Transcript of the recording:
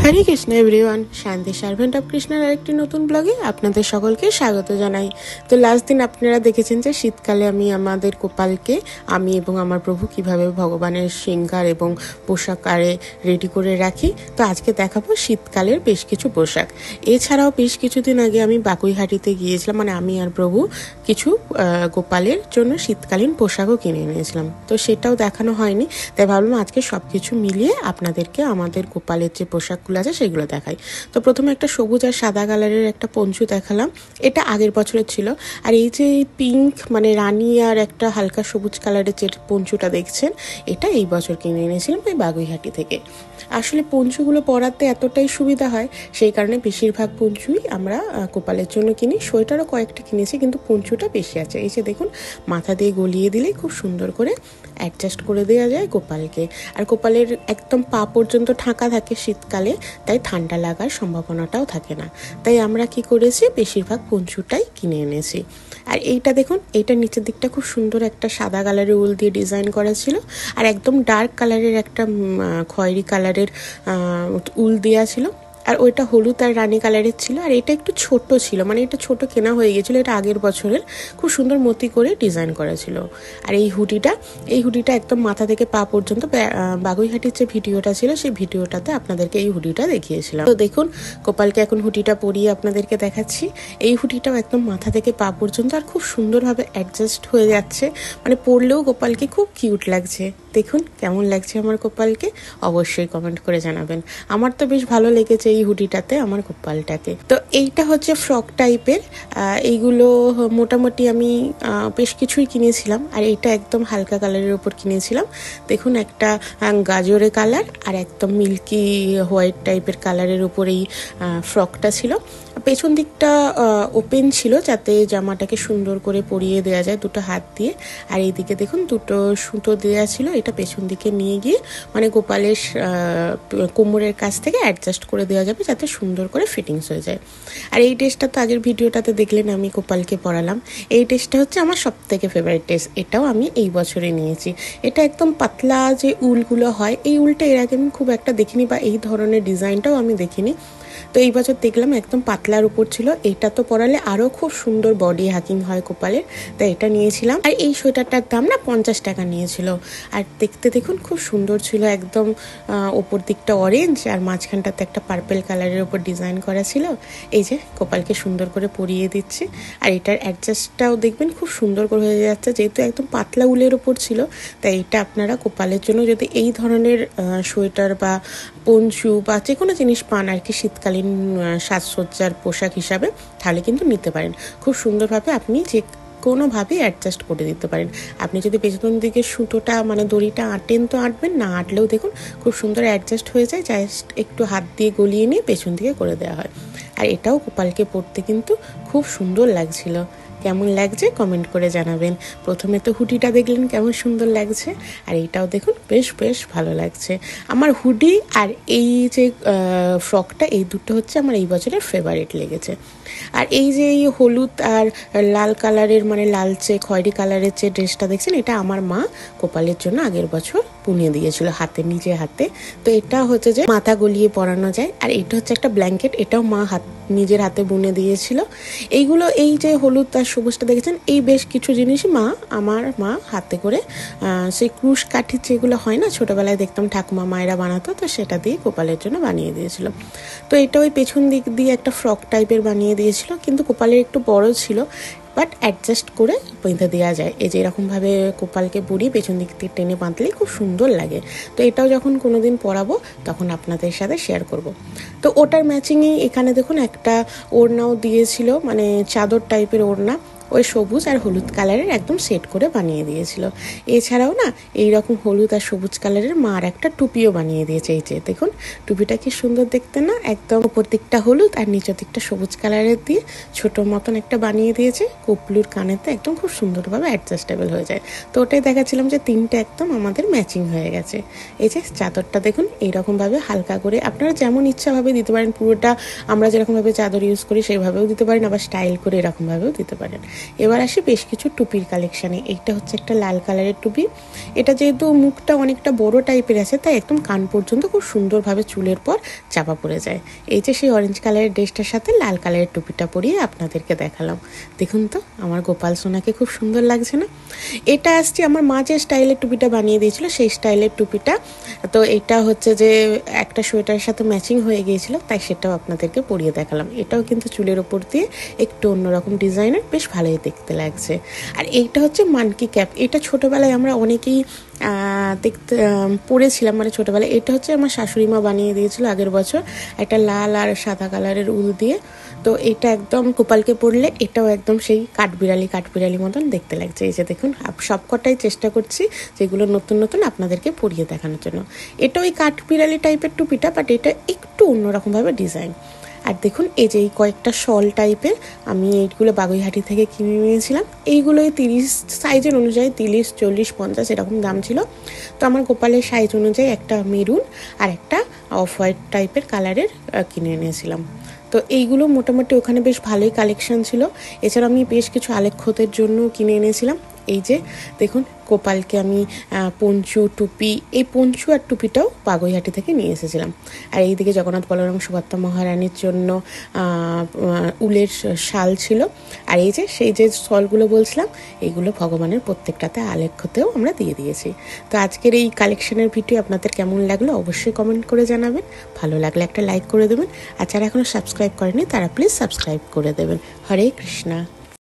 হরে Krishna everyone, শান্তি servant of কৃষ্ণের আরেকটি নতুন ব্লগে আপনাদের সকলকে স্বাগত জানাই। তো লাস্ট দিন আপনারা দেখেছেন যে শীতকালে আমাদের গোপালকে আমি এবং আমার প্রভু কিভাবে ভগবানের শৃঙ্গার এবং পোশাকারে রেডি করে রাখি। তো আজকে দেখাবো শীতকালের বেশ কিছু পোশাক। এছাড়াও বেশ কিছুদিন আগে আমি বাকুইহাটিতে গিয়েছিলাম, মানে আমি আর প্রভু কিছু গোপালের জন্য শীতকালীন পোশাকও কিনে এনেছিলাম। তো সেটাও দেখানো হয়নি, তাই ভাবলাম আজকে সব কিছু মিলিয়ে আপনাদেরকে আমাদের গোপালের যে পোশাকগুলো আছে সেগুলো দেখাই। তো প্রথমে একটা সবুজ আর সাদা কালারের একটা পঞ্চু দেখালাম, এটা আগের বছরের ছিল। আর এই যে পিঙ্ক মানে রানী আর একটা হালকা সবুজ কালারের যে পঞ্চুটা দেখছেন, এটা এই বছর কিনে এনেছিলাম ওই বাগুইহাটি থেকে। আসলে পঞ্চুগুলো পরাতে এতটাই সুবিধা হয়, সেই কারণে বেশিরভাগ পঞ্চুই আমরা গোপালের জন্য কিনি। সোয়েটারও কয়েকটা কিনেছি, কিন্তু পঞ্চুটা বেশি আছে। এই যে দেখুন, মাথা দিয়ে গলিয়ে দিলেই খুব সুন্দর করে অ্যাডজাস্ট করে দেওয়া যায় গোপালকে। আর গোপালের একদম পা পর্যন্ত ঢাকা থাকে শীতকালে, তাই ঠান্ডা লাগার সম্ভাবনাটাও থাকে না। তাই আমরা কি করেছি, বেশিরভাগ পঞ্চুটাই কিনে এনেছি। আর এইটা দেখুন, এইটা নিচের দিকটা খুব সুন্দর একটা সাদা কালারের উল দিয়ে ডিজাইন করা ছিল, আর একদম ডার্ক কালারের একটা খয়েরি কালারের উল দেওয়া ছিল। আর ওইটা হলুদ আর রানী কালারের ছিল। আর এটা একটু ছোট ছিল, মানে এটা ছোট কেনা হয়ে গেছিলো, এটা আগের বছরের, খুব সুন্দর মতি করে ডিজাইন করা ছিল। আর এই হুডিটা একদম মাথা থেকে পা পর্যন্ত, বাগুইহাটির যে ভিডিওটা ছিল সেই ভিডিওটাতে আপনাদেরকে এই হুডিটা দেখিয়েছিলাম। তো দেখুন, গোপালকে এখন হুডিটা পরিয়ে আপনাদেরকে দেখাচ্ছি। এই হুডিটাও একদম মাথা থেকে পা পর্যন্ত আর খুব সুন্দরভাবে অ্যাডজাস্ট হয়ে যাচ্ছে, মানে পরলেও গোপালকে খুব কিউট লাগছে। দেখুন কেমন লাগছে আমার গোপালকে, অবশ্যই কমেন্ট করে জানাবেন। আমার তো বেশ ভালো লেগেছে এই হুডিটাতে আমার গোপালটাকে। তো এইটা হচ্ছে ফ্রক টাইপের, এইগুলো মোটামুটি আমি বেশ কিছুই কিনেছিলাম। আর এইটা একদম হালকা কালারের উপর কিনেছিলাম। দেখুন, একটা গাজরে কালার আর একদম মিল্কি হোয়াইট টাইপের কালারের উপর এই ফ্রকটা ছিল। পেছন দিকটা ওপেন ছিল, যাতে জামাটাকে সুন্দর করে পরিয়ে দেওয়া যায় দুটো হাত দিয়ে। আর এইদিকে দেখুন দুটো সুতো দেওয়া ছিল, এটা পেছন দিকে নিয়ে গিয়ে মানে গোপালের কোমরের কাছ থেকে অ্যাডজাস্ট করে দেওয়া যাবে, যাতে সুন্দর করে ফিটিংস হয়ে যায়। আর এই ড্রেসটা তো আগের ভিডিওটাতে দেখলেন আমি গোপালকে পরালাম। এই ড্রেসটা হচ্ছে আমার সব থেকে ফেভারিট ড্রেস, এটাও আমি এই বছরে নিয়েছি। এটা একদম পাতলা যে উলগুলো হয়, এই উলটা এর আগে আমি খুব একটা দেখিনি, বা এই ধরনের ডিজাইনটাও আমি দেখিনি। তো এই বছর দেখলাম একদম পাতলার উপর ছিল। এইটা তো পরালে আরও খুব সুন্দর বডি হাকিং হয় গোপালের, তাই এটা নিয়েছিলাম। আর এই সোয়েটারটার দাম না 50 টাকা নিয়েছিল। আর দেখতে দেখুন খুব সুন্দর ছিল, একদম ওপর দিকটা অরেঞ্জ আর মাঝখানটাতে একটা পার্পেল কালারের উপর ডিজাইন করা ছিল। এই যে গোপালকে সুন্দর করে পরিয়ে দিচ্ছে। আর এটার অ্যাডজাস্টটাও দেখবেন খুব সুন্দর করে হয়ে যাচ্ছে, যেহেতু একদম পাতলা উলের ওপর ছিল। তাই এটা আপনারা গোপালের জন্য যদি এই ধরনের সোয়েটার বা পঞ্চু বা যে কোনো জিনিস পান আর কি শীতকালীন সাজসজ্জার পোশাক হিসাবে, তাহলে কিন্তু নিতে পারেন। খুব সুন্দরভাবে আপনি যে কোনোভাবে অ্যাডজাস্ট করে দিতে পারেন। আপনি যদি পেছন দিকে সুতোটা মানে দড়িটা আঁটেন তো আঁটবেন, না আঁটলেও দেখুন খুব সুন্দর অ্যাডজাস্ট হয়ে যায়, জাস্ট একটু হাত দিয়ে গলিয়ে নিয়ে পেছন দিকে করে দেওয়া হয়। আর এটাও গোপালকে পরতে কিন্তু খুব সুন্দর লাগছিল। কেমন লাগছে কমেন্ট করে জানাবেন। প্রথমে তো হুডিটা দেখলেন কেমন সুন্দর লাগছে, আর এইটাও দেখুন বেশ বেশ ভালো লাগছে। আমার হুডি আর এই যে ফ্রকটা, এই দুটো হচ্ছে আমার এই বছরের ফেভারিট লেগেছে। আর এই যে এই হলুদ আর লাল কালারের মানে লালচে খয়েরি কালারের যে ড্রেসটা দেখছেন, এটা আমার মা গোপালের জন্য আগের বছর বুনে দিয়েছিল নিজে হাতে। তো এটা হচ্ছে যে মাথা গলিয়ে পরানো যায়। আর এটা হচ্ছে একটা ব্ল্যাঙ্কেট, এটাও মা নিজের হাতে বুনে দিয়েছিল। এইগুলো এই যে হলুদ আর সবুজটা দেখেছেন, এই বেশ কিছু জিনিসই আমার মা হাতে করে সেই ক্রুশ কাঠির যেগুলো হয় না, ছোটবেলায় দেখতাম ঠাকুমা মায়েরা বানাতো, তো সেটা দিয়ে গোপালের জন্য বানিয়ে দিয়েছিল। তো এটা ওই পেছন দিক দিয়ে একটা ফ্রক টাইপের বানিয়ে দিয়েছিল, কিন্তু গোপালের একটু বড় ছিল, বাট অ্যাডজাস্ট করে বেঁধে দেওয়া যায়। এই যে এরকমভাবে গোপালকে বুড়িয়ে পেছন দিক থেকে টেনে বাঁধলেই খুব সুন্দর লাগে। তো এটাও যখন কোনো দিন পরাবো তখন আপনাদের সাথে শেয়ার করব। তো ওটার ম্যাচিংয়েই এখানে দেখুন একটা ওড়নাও দিয়েছিল, মানে চাদর টাইপের ওড়না, ওই সবুজ আর হলুদ কালারের একদম সেট করে বানিয়ে দিয়েছিল। এছাড়াও না এইরকম হলুদ আর সবুজ কালারের মার একটা টুপিও বানিয়ে দিয়েছে। এই যে দেখুন টুপিটা কি সুন্দর দেখতে না, একদম উপর দিকটা হলুদ আর নিচের দিকটা সবুজ কালারের দিয়ে ছোট মতন একটা বানিয়ে দিয়েছে। কুপলুর কানেতে একদম খুব সুন্দরভাবে অ্যাডজাস্টেবল হয়ে যায়। তো ওটাই দেখাচ্ছিলাম যে তিনটে একদম আমাদের ম্যাচিং হয়ে গেছে। এই যে চাদরটা দেখুন এইরকমভাবে হালকা করে আপনারা যেমন ইচ্ছাভাবে দিতে পারেন, পুরোটা আমরা যেরকমভাবে চাদর ইউজ করি সেইভাবেও দিতে পারেন, আবার স্টাইল করে এরকমভাবেও দিতে পারেন। এবার আসি বেশ কিছু টুপির কালেকশানে। এইটা হচ্ছে একটা লাল কালারের টুপি। এটা যেহেতু মুখটা অনেকটা বড় টাইপের আছে, তাই একদম কান পর্যন্ত খুব সুন্দরভাবে চুলের পর চাপা পড়ে যায়। এই যে সেই অরেঞ্জ কালারের ড্রেসটার সাথে লাল কালারের টুপিটা পরিয়ে আপনাদেরকে দেখালাম। দেখুন তো আমার গোপাল সোনাকে খুব সুন্দর লাগছে না? এটা আসছে আমার মা যে স্টাইলের টুপিটা বানিয়ে দিয়েছিল সেই স্টাইলের টুপিটা। তো এটা হচ্ছে যে একটা সোয়েটারের সাথে ম্যাচিং হয়ে গিয়েছিল, তাই সেটাও আপনাদেরকে পরিয়ে দেখালাম। এটাও কিন্তু চুলের ওপর দিয়ে একটু অন্যরকম ডিজাইনের, বেশ ভালোই দেখতে লাগছে। আর এইটা হচ্ছে মানকি ক্যাপ। এটা ছোটোবেলায় আমরা অনেকেই দেখতে পরেছিলাম, মানে ছোটোবেলায়। এটা হচ্ছে আমার শাশুড়ি মা বানিয়ে দিয়েছিল আগের বছর, একটা লাল আর সাদা কালারের উল দিয়ে। তো এটা একদম গোপালকে পরলে এটাও একদম সেই কাঠবিড়ালি মতন দেখতে লাগছে। এই যে দেখুন, সবকটাই চেষ্টা করছি যেগুলো নতুন নতুন আপনাদেরকে পরিয়ে দেখানোর জন্য। এটা ওই কাঠবিড়ালি টাইপের টুপিটা, বাট এটা একটু অন্যরকমভাবে ডিজাইন। আর দেখুন এই যে এই কয়েকটা শল টাইপের আমি এইগুলো বাগুইহাটি থেকে কিনে নিয়েছিলাম। এইগুলোই 30 সাইজের অনুযায়ী 30, 40, 50 এরকম দাম ছিল। তো আমার গোপালের সাইজ অনুযায়ী একটা মেরুন আর একটা অফ হোয়াইট টাইপের কালারের কিনে এনেছিলাম। তো এইগুলো মোটামুটি ওখানে বেশ ভালোই কালেকশন ছিল। এছাড়া আমি বেশ কিছু আলেখ্যতের জন্য কিনে এনেছিলাম। এই যে দেখুন গোপালকে আমি পঞ্চু, টুপি, এই পঞ্চু আর টুপিটাও বাগুইহাটি থেকে নিয়ে এসেছিলাম। আর এইদিকে জগন্নাথ বলরাম সুভদ্রা মহারানীর জন্য উলের শাল ছিল। আর এই যে সেই যে শলগুলো বলছিলাম, এইগুলো ভগবানের প্রত্যেকটাতে আলেখ্যতেও আমরা দিয়ে দিয়েছি। তো আজকের এই কালেকশনের ভিডিও আপনাদের কেমন লাগলো অবশ্যই কমেন্ট করে জানাবেন। ভালো লাগলে একটা লাইক করে দেবেন, আর যারা এখনও সাবস্ক্রাইব করেনি তারা প্লিজ সাবস্ক্রাইব করে দেবেন। হরে কৃষ্ণা।